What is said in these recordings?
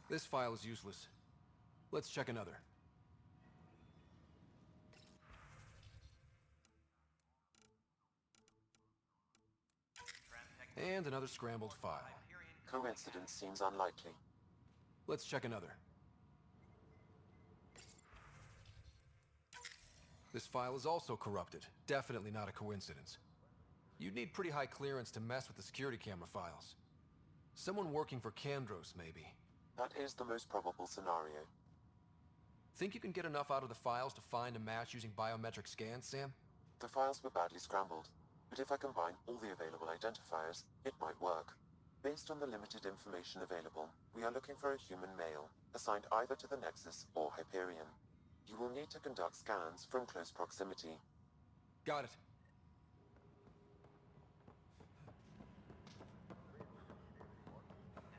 This file is useless. Let's check another. And another scrambled file. Coincidence seems unlikely. Let's check another. This file is also corrupted. Definitely not a coincidence. You'd need pretty high clearance to mess with the security camera files. Someone working for Kandros, maybe. That is the most probable scenario. Think you can get enough out of the files to find a match using biometric scans, Sam? The files were badly scrambled, but if I combine all the available identifiers, it might work. Based on the limited information available, we are looking for a human male, assigned either to the Nexus or Hyperion. You will need to conduct scans from close proximity. Got it.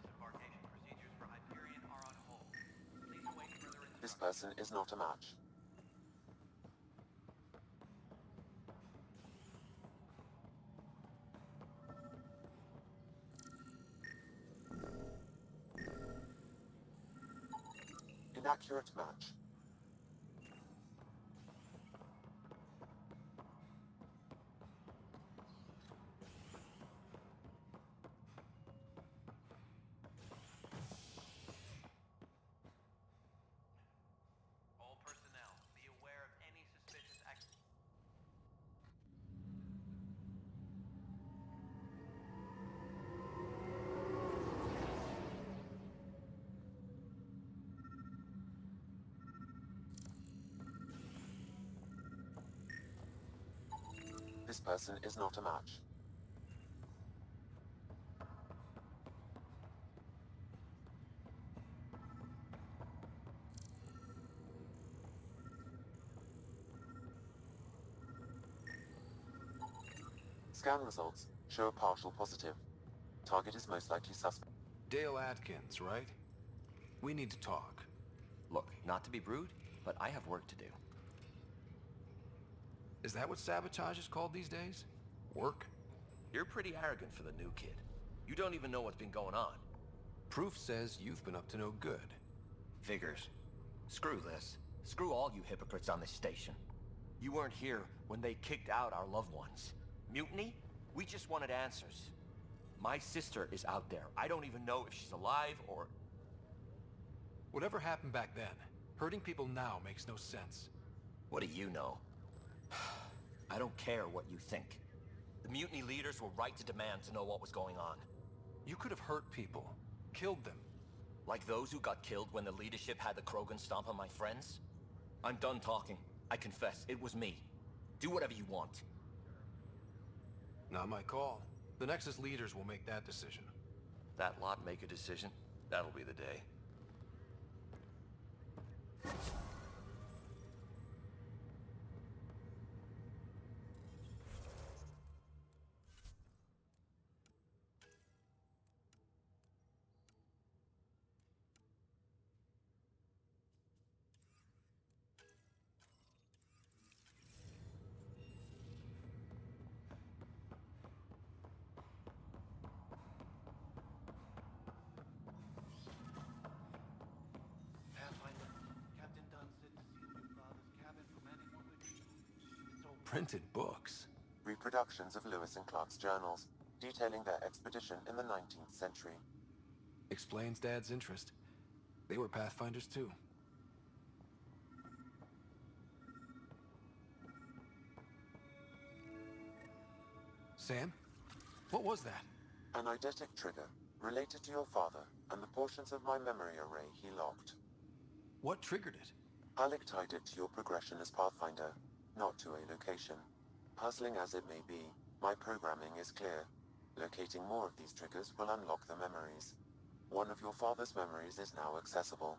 Disembarkation procedures for Hyperion are on hold. Please await further instructions. This person is not a match. Inaccurate match. All personnel, be aware of any suspicious activity. This person is not a match. Scan results show a partial positive. Target is most likely suspect. Dale Atkins, right? We need to talk. Look, not to be rude, but I have work to do. Is that what sabotage is called these days? Work? You're pretty arrogant for the new kid. You don't even know what's been going on. Proof says you've been up to no good. Figures. Screw this. Screw all you hypocrites on this station. You weren't here when they kicked out our loved ones. Mutiny? We just wanted answers. My sister is out there. I don't even know if she's alive or... Whatever happened back then, hurting people now makes no sense. What do you know? I don't care what you think. The mutiny leaders were right to demand to know what was going on. You could have hurt people, killed them. Like those who got killed when the leadership had the Krogan stomp on my friends? I'm done talking. I confess, it was me. Do whatever you want. Not my call. The Nexus leaders will make that decision. That lot make a decision? That'll be the day. Pathfinder, Captain Dunn said to seal your father's cabin from anyone who so Printed books. Reproductions of Lewis and Clark's journals, detailing their expedition in the 19th century. Explains Dad's interest. They were Pathfinders too. Sam? What was that? An eidetic trigger, related to your father, and the portions of my memory array he locked. What triggered it? Alec tied it to your progression as Pathfinder, not to a location. Puzzling as it may be, my programming is clear. Locating more of these triggers will unlock the memories. One of your father's memories is now accessible.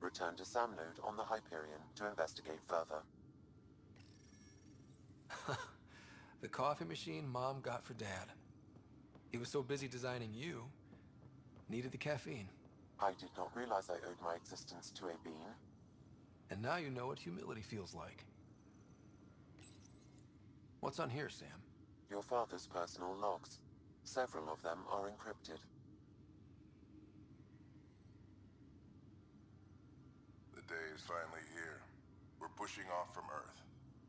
Return to Sam Node on the Hyperion to investigate further. The coffee machine Mom got for Dad. He was so busy designing you, needed the caffeine. I did not realize I owed my existence to a bean. And now you know what humility feels like. What's on here, Sam? Your father's personal logs. Several of them are encrypted. day is finally here. We're pushing off from Earth.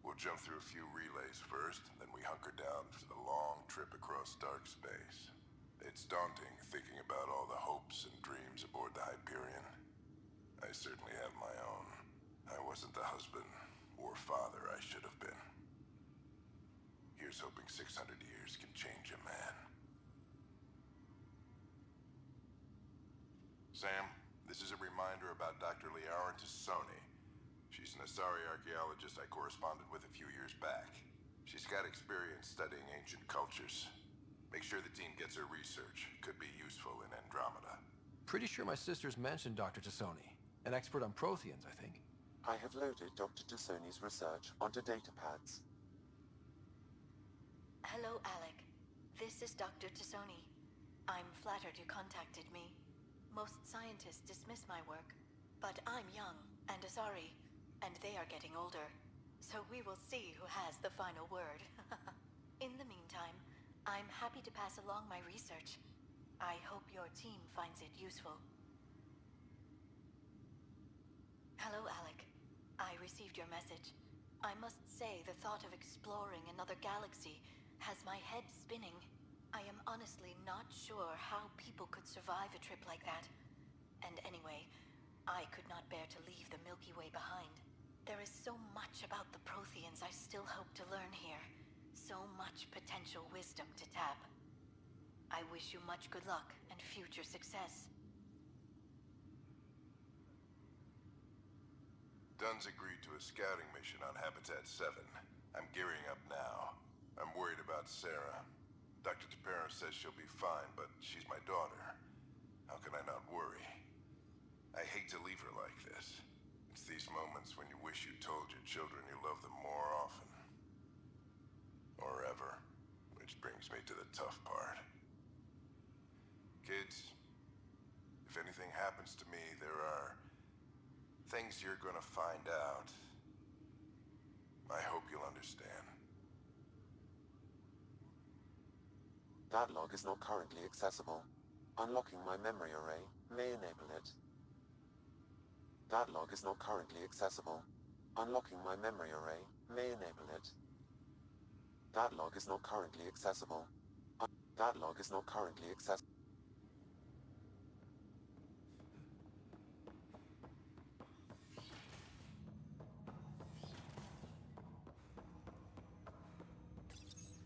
We'll jump through a few relays first, then we hunker down for the long trip across dark space. It's daunting thinking about all the hopes and dreams aboard the Hyperion. I certainly have my own. I wasn't the husband or father I should have been. Here's hoping 600 years can change a man. Sam, this is a reminder about Dr. Liara Tassoni. She's an Asari archaeologist I corresponded with a few years back. She's got experience studying ancient cultures. Make sure the team gets her research. Could be useful in Andromeda. Pretty sure my sisters mentioned Dr. Tassoni. An expert on Protheans, I think. I have loaded Dr. Tassoni's research onto datapads. Hello, Alec. This is Dr. Tassoni. I'm flattered you contacted me. Most scientists dismiss my work, but I'm young and Asari, and they are getting older. So we will see who has the final word. In the meantime, I'm happy to pass along my research. I hope your team finds it useful. Hello, Alec. I received your message. I must say the thought of exploring another galaxy has my head spinning. I am honestly not sure how people could survive a trip like that. And anyway, I could not bear to leave the Milky Way behind. There is so much about the Protheans I still hope to learn here. So much potential wisdom to tap. I wish you much good luck and future success. Dunn's agreed to a scouting mission on Habitat 7. I'm gearing up now. I'm worried about Sarah. Dr. Tapero says she'll be fine, but she's my daughter. How can I not worry? I hate to leave her like this. It's these moments when you wish you told your children you love them more often. Or ever. Which brings me to the tough part. Kids, if anything happens to me, there are things you're gonna find out. I hope you'll understand. That log is not currently accessible. Unlocking my memory array may enable it. That log is not currently accessible. Unlocking my memory array may enable it. That log is not currently accessible. That log is not currently accessible.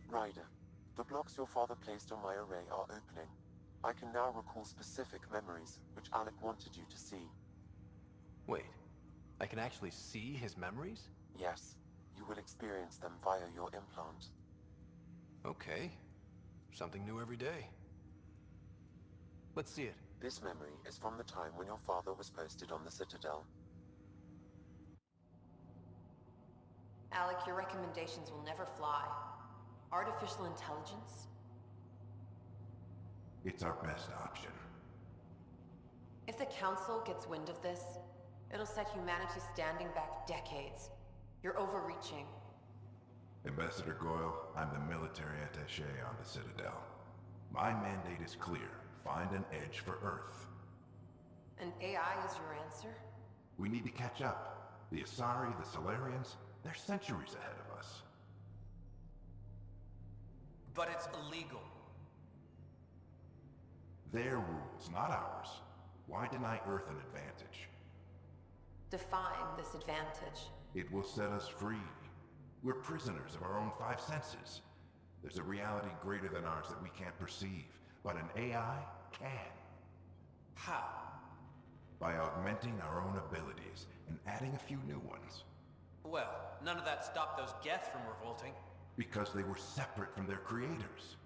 Ryder, the blocks your father placed on my array are opening. I can now recall specific memories, which Alec wanted you to see. Wait, I can actually see his memories? Yes, you will experience them via your implant. Okay. Something new every day. Let's see it. This memory is from the time when your father was posted on the Citadel. Alec, your recommendations will never fly. Artificial intelligence? It's our best option. If the Council gets wind of this, it'll set humanity standing back decades. You're overreaching. Ambassador Goyle, I'm the military attaché on the Citadel. My mandate is clear. Find an edge for Earth. And AI is your answer? We need to catch up. The Asari, the Solarians, they're centuries ahead of us. But it's illegal. Their rules, not ours. Why deny Earth an advantage? Define this advantage. It will set us free. We're prisoners of our own five senses. There's a reality greater than ours that we can't perceive, but an AI can. How? By augmenting our own abilities and adding a few new ones. Well, none of that stopped those Geth from revolting. Because they were separate from their creators.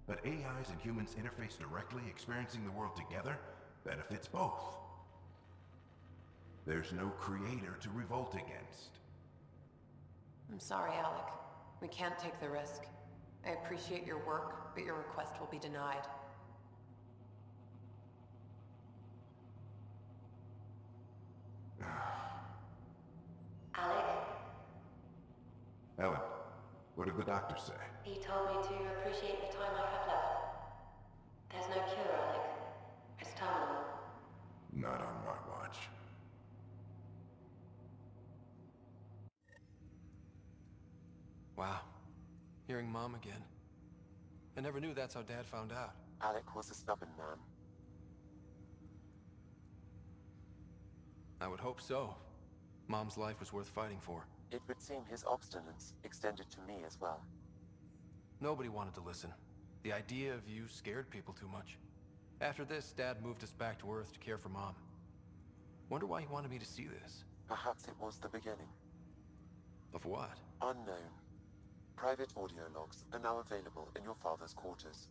But AIs and humans interface directly, experiencing the world together, benefits both. There's no creator to revolt against. I'm sorry, Alec. We can't take the risk. I appreciate your work, but your request will be denied. Alec, Ellen, what did the doctor say? he told me to appreciate the time I have left. There's no cure, Alec. It's terminal. Not on my watch. Wow. Hearing Mom again. I never knew that's how Dad found out. Alec was a stubborn man. I would hope so. Mom's life was worth fighting for. It would seem his obstinance extended to me as well. Nobody wanted to listen. The idea of you scared people too much. After this, Dad moved us back to Earth to care for Mom. Wonder why he wanted me to see this. Perhaps it was the beginning. Of what? Unknown. Private audio logs are now available in your father's quarters.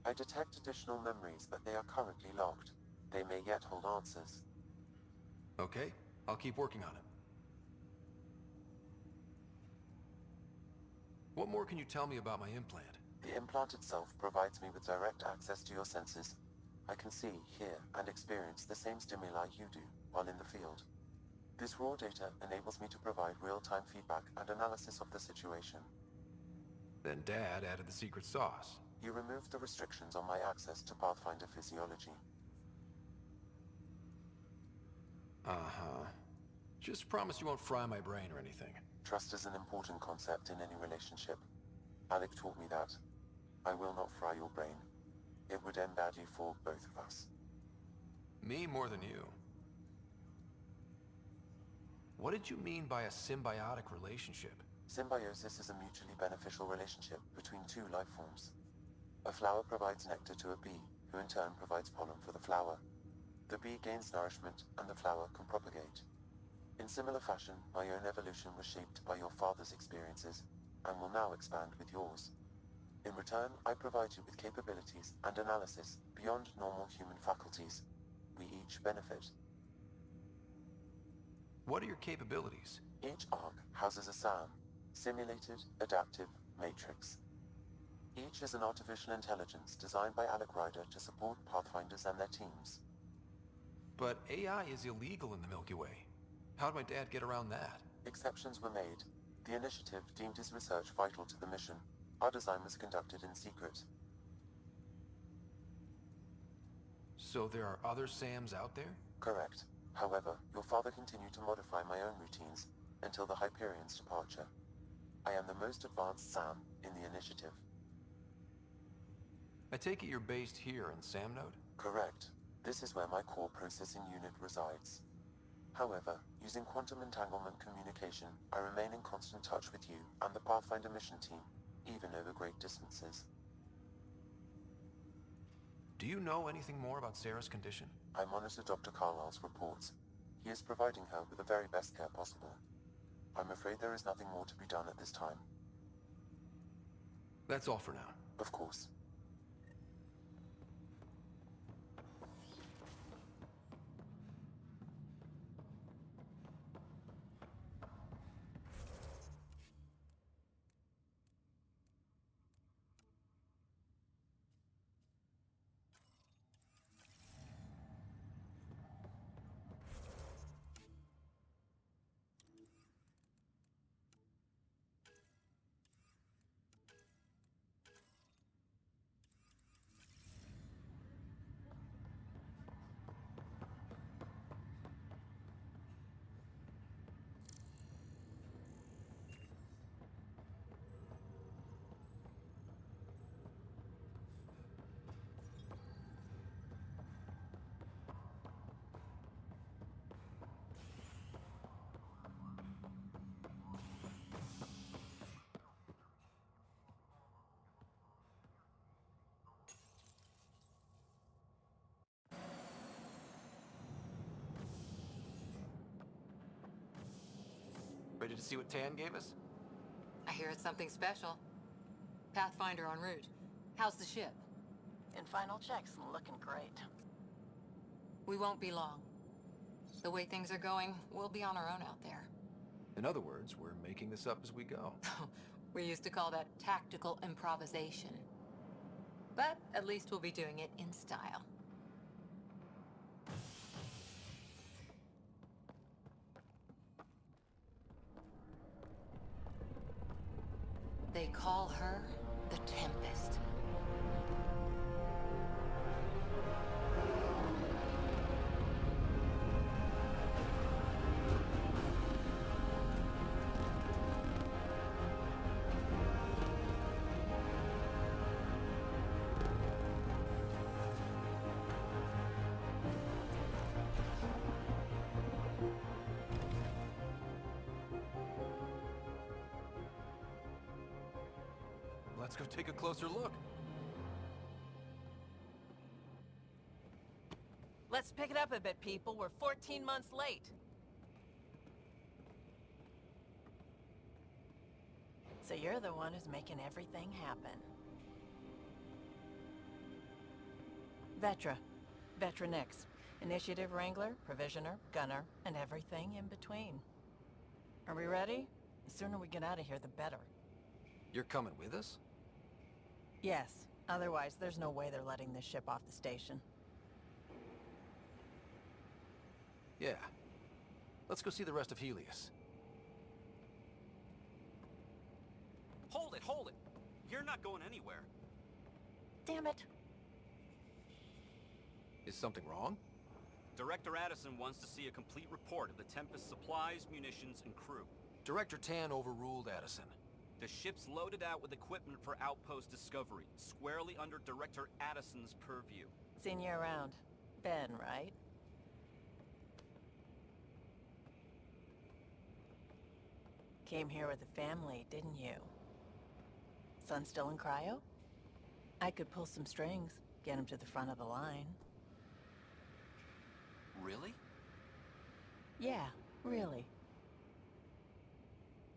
I detect additional memories, but they are currently locked. They may yet hold answers. Okay, I'll keep working on it. What more can you tell me about my implant? The implant itself provides me with direct access to your senses. I can see, hear, and experience the same stimuli you do while in the field. This raw data enables me to provide real-time feedback and analysis of the situation. Then Dad added the secret sauce. You removed the restrictions on my access to Pathfinder physiology. Uh-huh. Just promise you won't fry my brain or anything. Trust is an important concept in any relationship. Alec taught me that. I will not fry your brain. It would end badly for both of us. Me more than you. What did you mean by a symbiotic relationship? Symbiosis is a mutually beneficial relationship between two life forms. A flower provides nectar to a bee, who in turn provides pollen for the flower. The bee gains nourishment, and the flower can propagate. In similar fashion, my own evolution was shaped by your father's experiences, and will now expand with yours. In return, I provide you with capabilities and analysis beyond normal human faculties. We each benefit. What are your capabilities? Each arc houses a SAM, Simulated Adaptive Matrix. Each is an artificial intelligence designed by Alec Ryder to support Pathfinders and their teams. But AI is illegal in the Milky Way. How'd my dad get around that? Exceptions were made. The initiative deemed his research vital to the mission. Our design was conducted in secret. So there are other Sams out there? Correct. However, your father continued to modify my own routines until the Hyperion's departure. I am the most advanced SAM in the initiative. I take it you're based here in Sam Node? Correct. This is where my core processing unit resides. However, using quantum entanglement communication, I remain in constant touch with you and the Pathfinder mission team, even over great distances. Do you know anything more about Sarah's condition? I monitor Dr. Carlisle's reports. He is providing her with the very best care possible. I'm afraid there is nothing more to be done at this time. That's all for now. Of course. Ready to see what Tan gave us? I hear it's something special. Pathfinder en route. How's the ship? In final checks and looking great. We won't be long. The way things are going, we'll be on our own out there. In other words, we're making this up as we go. We used to call that tactical improvisation. But at least we'll be doing it in style. They call her the Tempest. Let's go take a closer look. Let's pick it up a bit, people. We're 14 months late. So you're the one who's making everything happen. Vetra Nix. Initiative Wrangler, Provisioner, Gunner, and everything in between. Are we ready? The sooner we get out of here, the better. You're coming with us? Yes. Otherwise, there's no way they're letting this ship off the station. Yeah. Let's go see the rest of Helios. Hold it, hold it! You're not going anywhere. Damn it. Is something wrong? Director Addison wants to see a complete report of the Tempest's supplies, munitions, and crew. Director Tan overruled Addison. The ship's loaded out with equipment for outpost discovery, squarely under Director Addison's purview. Seen you around. Ben, right? Came here with the family, didn't you? Son still in cryo? I could pull some strings, get him to the front of the line. Really? Yeah, really.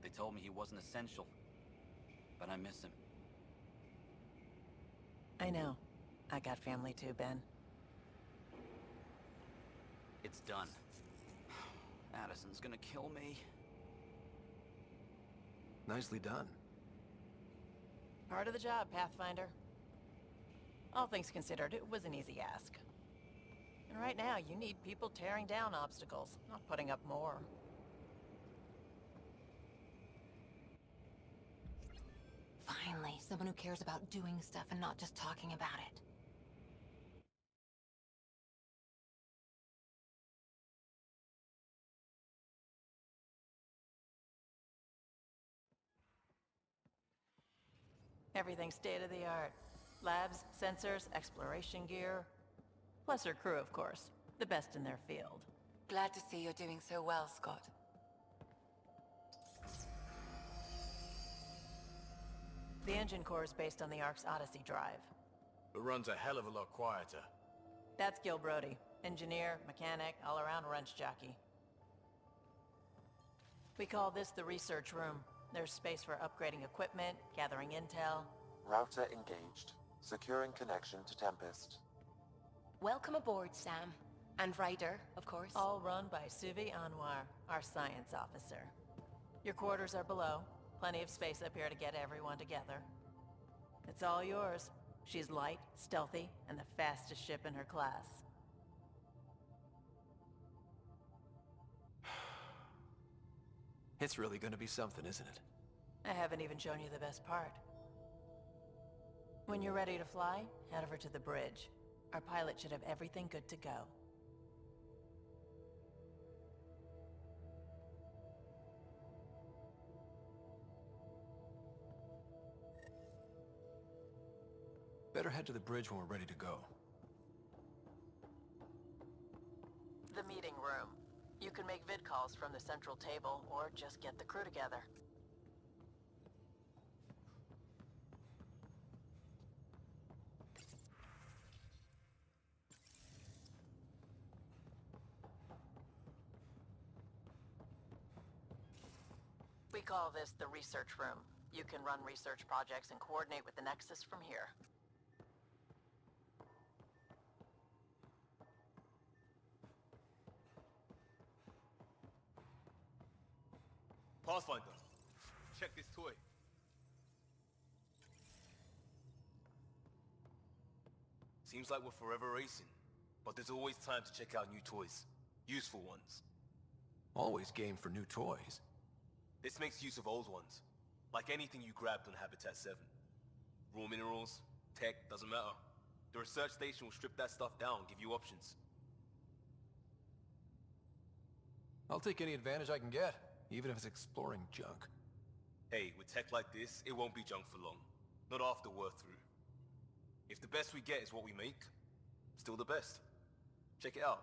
They told me he wasn't essential, but I miss him. I know. I got family too, Ben. It's done. Addison's gonna kill me. Nicely done. Part of the job, Pathfinder. All things considered, it was an easy ask. And right now, you need people tearing down obstacles, not putting up more. Finally, someone who cares about doing stuff and not just talking about it. Everything's state-of-the-art. Labs, sensors, exploration gear. Plus her crew, of course. The best in their field. Glad to see you're doing so well, Scott. The engine core is based on the Ark's Odyssey drive. It runs a hell of a lot quieter. That's Gil Brody. Engineer, mechanic, all-around wrench jockey. We call this the research room. There's space for upgrading equipment, gathering intel. Router engaged. Securing connection to Tempest. Welcome aboard, Sam. And Ryder, of course. All run by Suvi Anwar, our science officer. Your quarters are below. Plenty of space up here to get everyone together. It's all yours. She's light, stealthy, and the fastest ship in her class. It's really gonna be something, isn't it? I haven't even shown you the best part. When you're ready to fly, head over to the bridge. Our pilot should have everything good to go. Better head to the bridge when we're ready to go. The meeting room. You can make vid calls from the central table, or just get the crew together. We call this the research room. You can run research projects and coordinate with the Nexus from here. Pathfinder, check this toy. Seems like we're forever racing, but there's always time to check out new toys. Useful ones. Always game for new toys. This makes use of old ones. Like anything you grabbed on Habitat 7. Raw minerals, tech, doesn't matter. The research station will strip that stuff down and give you options. I'll take any advantage I can get, even if it's exploring junk. Hey, with tech like this, it won't be junk for long. Not after we're through. If the best we get is what we make, still the best. Check it out.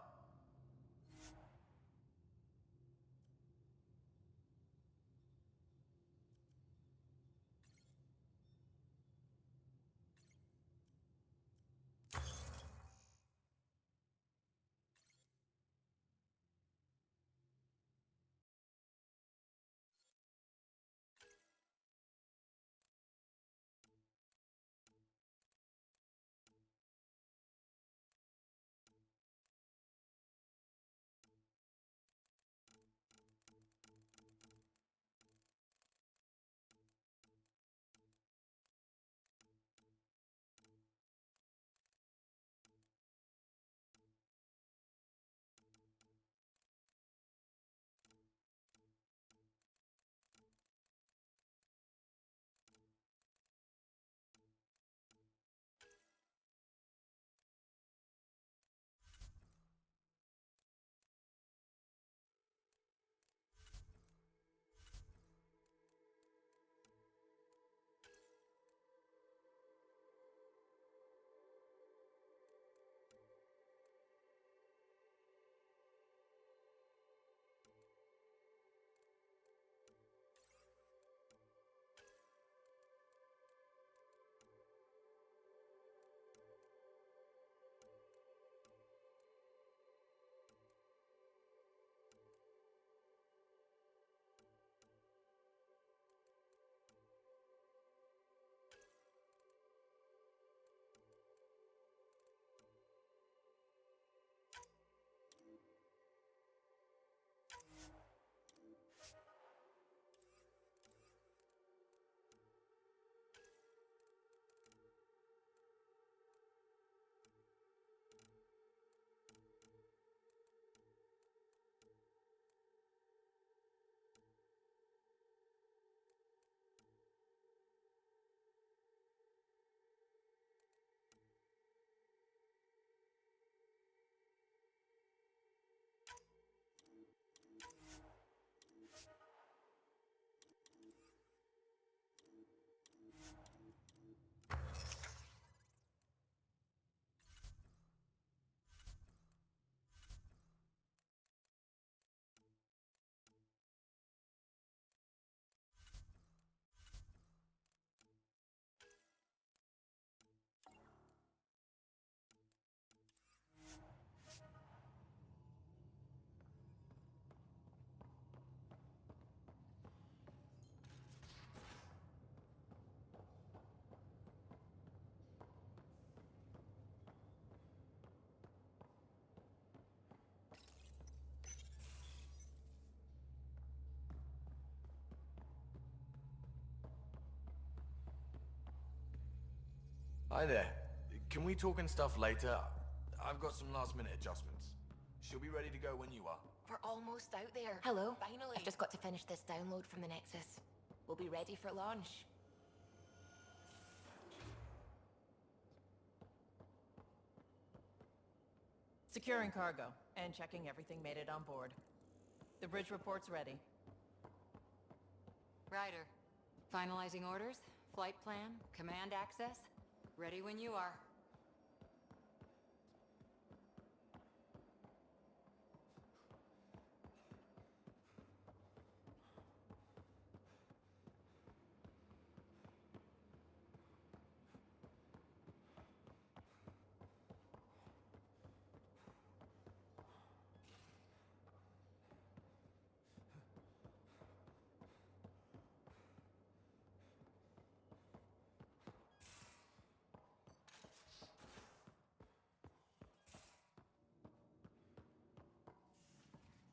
Hi there. Can we talk and stuff later? I've got some last-minute adjustments. She'll be ready to go when you are. We're almost out there. Hello. Finally. I've just got to finish this download from the Nexus. We'll be ready for launch. Securing cargo and checking everything made it on board. The bridge report's ready. Ryder, finalizing orders, flight plan, command access. Ready when you are.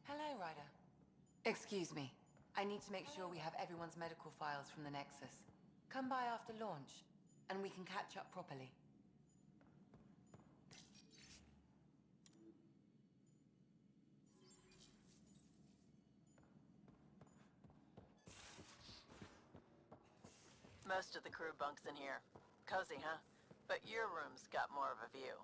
Hello, Ryder. Excuse me. I need to make sure we have everyone's medical files from the Nexus. Come by after launch, and we can catch up properly. Most of the crew bunks in here. Cozy, huh? But your room's got more of a view.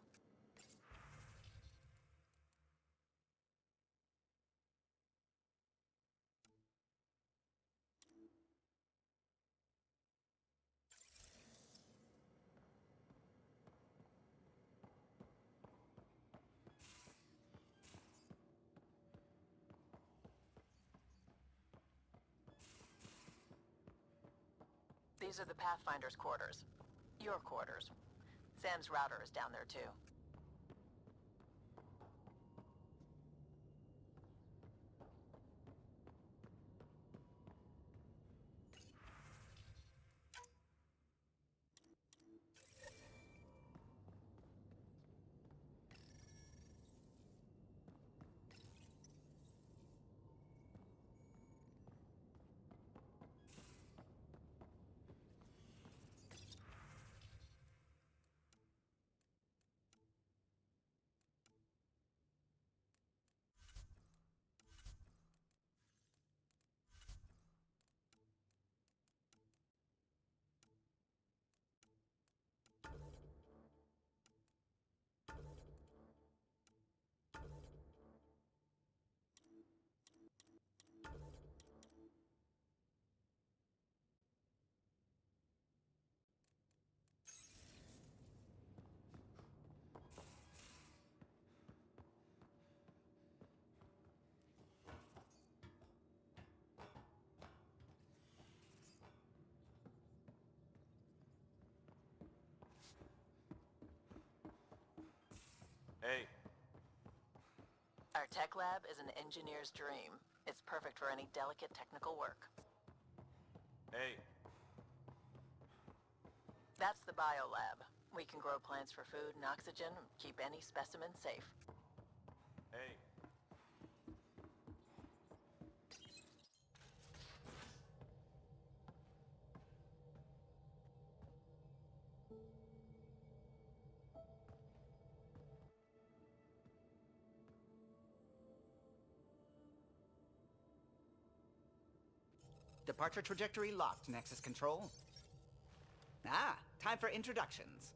These are the Pathfinder's quarters. Your quarters. Sam's router is down there too. Hey. Our tech lab is an engineer's dream. It's perfect for any delicate technical work. Hey. That's the biolab. We can grow plants for food and oxygen, keep any specimen safe. Hey. Departure trajectory locked, Nexus Control. Ah, time for introductions.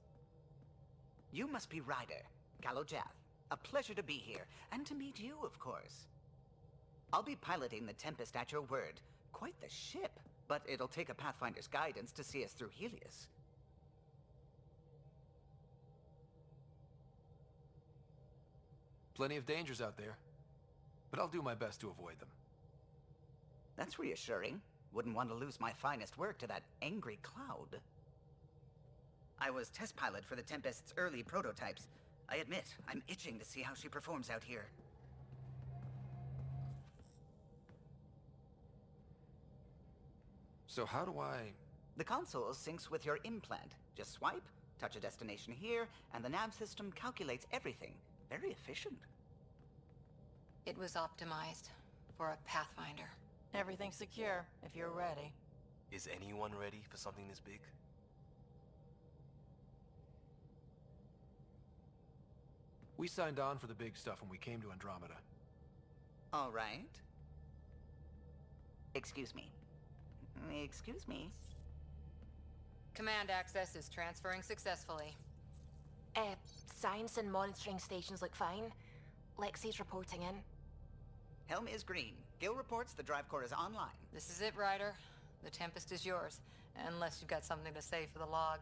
You must be Ryder, Galojath. A pleasure to be here, and to meet you, of course. I'll be piloting the Tempest at your word. Quite the ship, but it'll take a Pathfinder's guidance to see us through Helios. Plenty of dangers out there, but I'll do my best to avoid them. That's reassuring. Wouldn't want to lose my finest work to that angry cloud. I was test pilot for the Tempest's early prototypes. I admit, I'm itching to see how she performs out here. So how do I... The console syncs with your implant. Just swipe, touch a destination here, and the nav system calculates everything. Very efficient. It was optimized for a Pathfinder. Everything's secure, if you're ready. Is anyone ready for something this big? We signed on for the big stuff when we came to Andromeda. All right. Excuse me. Excuse me. Command access is transferring successfully. Science and monitoring stations look fine. Lexi's reporting in. Helm is green. Gil reports the drive core is online. This is it, Ryder. The Tempest is yours, unless you've got something to say for the log.